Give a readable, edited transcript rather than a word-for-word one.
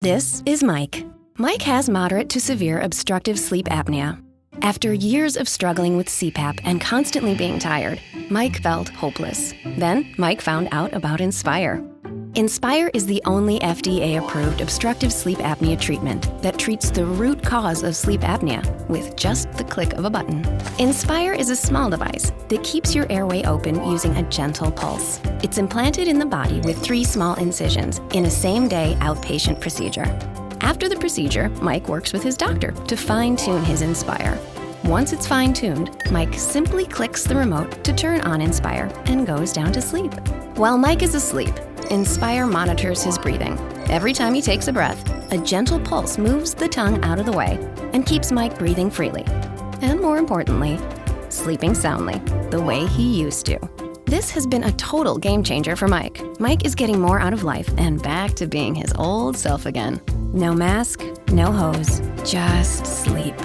This is Mike. Mike has moderate to severe obstructive sleep apnea. After years of struggling with CPAP and constantly being tired, Mike felt hopeless. Then, Mike found out about Inspire. Inspire is the only FDA-approved obstructive sleep apnea treatment that treats the root cause of sleep apnea with just the click of a button. Inspire is a small device that keeps your airway open using a gentle pulse. It's implanted in the body with 3 small incisions in a same-day outpatient procedure. After the procedure, Mike works with his doctor to fine-tune his Inspire. Once it's fine-tuned, Mike simply clicks the remote to turn on Inspire and goes down to sleep. While Mike is asleep, Inspire monitors his breathing. Every time he takes a breath, a gentle pulse moves the tongue out of the way and keeps Mike breathing freely. And more importantly, sleeping soundly, the way he used to. This has been a total game changer for Mike. Mike is getting more out of life and back to being his old self again. No mask, no hose, just sleep.